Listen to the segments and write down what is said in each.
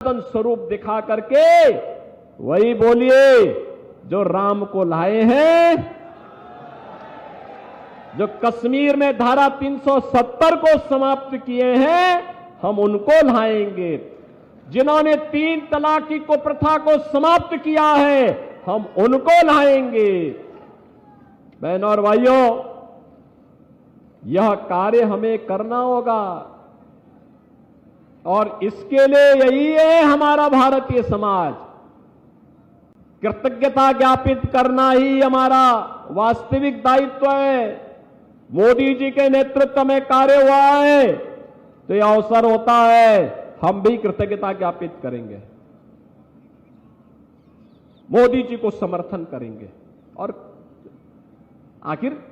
स्वरूप दिखा करके वही बोलिए जो राम को लाए हैं, जो कश्मीर में धारा 370 को समाप्त किए हैं, हम उनको लाएंगे। जिन्होंने 3 तलाक की प्रथा को समाप्त किया है, हम उनको लाएंगे। बहनों और भाइयों, यह कार्य हमें करना होगा और इसके लिए यही है हमारा भारतीय समाज। कृतज्ञता ज्ञापित करना ही हमारा वास्तविक दायित्व है। मोदी जी के नेतृत्व में कार्य हुआ है तो यह अवसर होता है हम भी कृतज्ञता ज्ञापित करेंगे, मोदी जी को समर्थन करेंगे। और आखिर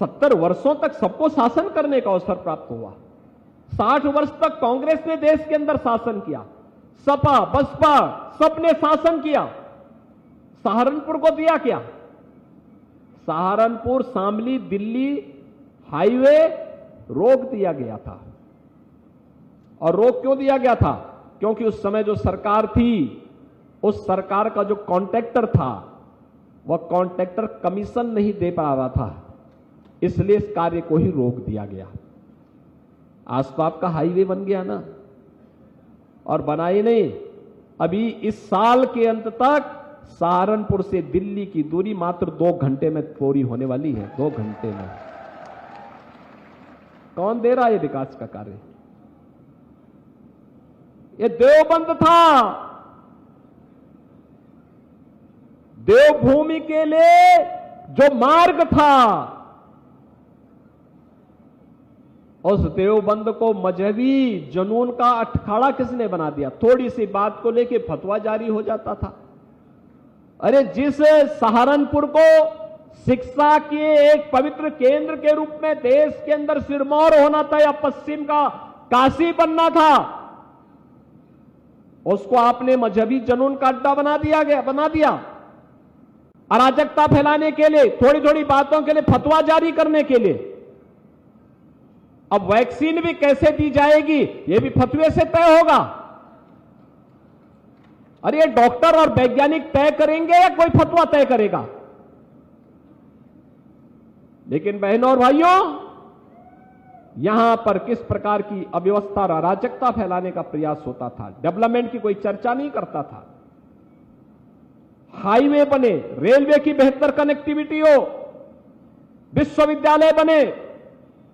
70 वर्षों तक सबको शासन करने का अवसर प्राप्त हुआ। 60 वर्ष तक कांग्रेस ने देश के अंदर शासन किया, सपा बसपा सबने शासन किया। सहारनपुर को दिया क्या? सहारनपुर शामली दिल्ली हाईवे रोक दिया गया था। और रोक क्यों दिया गया था? क्योंकि उस समय जो सरकार थी, उस सरकार का जो कॉन्ट्रैक्टर था, वह कॉन्ट्रैक्टर कमीशन नहीं दे पा रहा था, इसलिए इस कार्य को ही रोक दिया गया। आज तो आपका हाईवे बन गया ना, और बना ही नहीं, अभी इस साल के अंत तक सहारनपुर से दिल्ली की दूरी मात्र 2 घंटे में पूरी होने वाली है। 2 घंटे में। कौन दे रहा है विकास का कार्य? ये देवबंद था, देवभूमि के लिए जो मार्ग था, उस देवबंद को मजहबी जुनून का अखाड़ा किसने बना दिया? थोड़ी सी बात को लेके फतवा जारी हो जाता था। अरे जिस सहारनपुर को शिक्षा के एक पवित्र केंद्र के रूप में देश के अंदर सिरमौर होना था या पश्चिम का काशी बनना था, उसको आपने मजहबी जुनून का अड्डा बना दिया। अराजकता फैलाने के लिए, थोड़ी थोड़ी बातों के लिए फतवा जारी करने के लिए। अब वैक्सीन भी कैसे दी जाएगी यह भी फतवे से तय होगा। अरे ये डॉक्टर और वैज्ञानिक तय करेंगे या कोई फतवा तय करेगा? लेकिन बहनों और भाइयों, यहां पर किस प्रकार की अव्यवस्था और अराजकता फैलाने का प्रयास होता था। डेवलपमेंट की कोई चर्चा नहीं करता था। हाईवे बने, रेलवे की बेहतर कनेक्टिविटी हो, विश्वविद्यालय बने,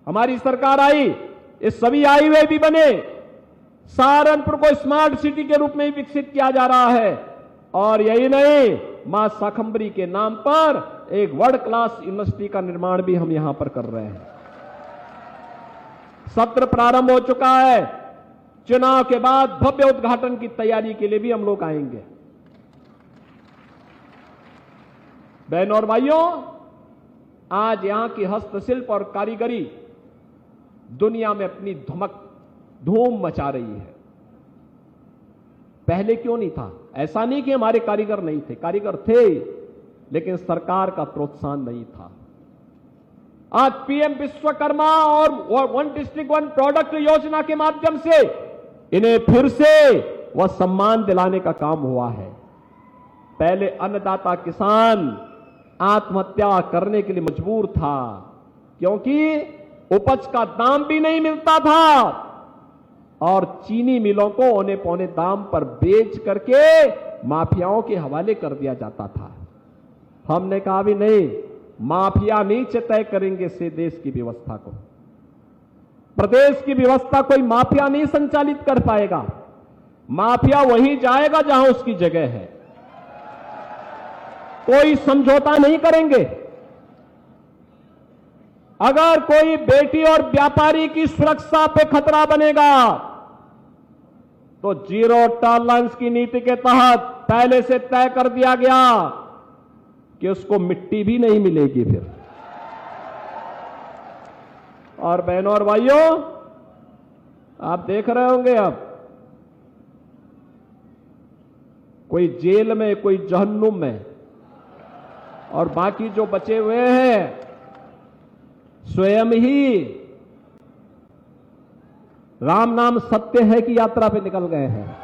हमारी सरकार आई, ये सभी हाईवे भी बने। सहारनपुर को स्मार्ट सिटी के रूप में विकसित किया जा रहा है। और यही नहीं, मां शाकंभरी के नाम पर एक वर्ल्ड क्लास यूनिवर्सिटी का निर्माण भी हम यहां पर कर रहे हैं। सत्र प्रारंभ हो चुका है। चुनाव के बाद भव्य उद्घाटन की तैयारी के लिए भी हम लोग आएंगे। बहनों और भाइयों, आज यहां की हस्तशिल्प और कारीगरी दुनिया में अपनी धूम मचा रही है। पहले क्यों नहीं था? ऐसा नहीं कि हमारे कारीगर नहीं थे, कारीगर थे, लेकिन सरकार का प्रोत्साहन नहीं था। आज पीएम विश्वकर्मा और 1 डिस्ट्रिक्ट 1 प्रोडक्ट योजना के माध्यम से इन्हें फिर से वह सम्मान दिलाने का काम हुआ है। पहले अन्नदाता किसान आत्महत्या करने के लिए मजबूर था, क्योंकि उपज का दाम भी नहीं मिलता था और चीनी मिलों को औने पौने दाम पर बेच करके माफियाओं के हवाले कर दिया जाता था। हमने कहा भी नहीं, माफिया नीचे तय करेंगे से देश की व्यवस्था को। प्रदेश की व्यवस्था कोई माफिया नहीं संचालित कर पाएगा। माफिया वहीं जाएगा जहां उसकी जगह है। कोई समझौता नहीं करेंगे। अगर कोई बेटी और व्यापारी की सुरक्षा पे खतरा बनेगा तो जीरो टॉलरेंस की नीति के तहत पहले से तय कर दिया गया कि उसको मिट्टी भी नहीं मिलेगी फिर। और बहनों और भाइयों, आप देख रहे होंगे अब कोई जेल में, कोई जहन्नुम में, और बाकी जो बचे हुए हैं स्वयं ही राम नाम सत्य है की यात्रा पे निकल गए हैं।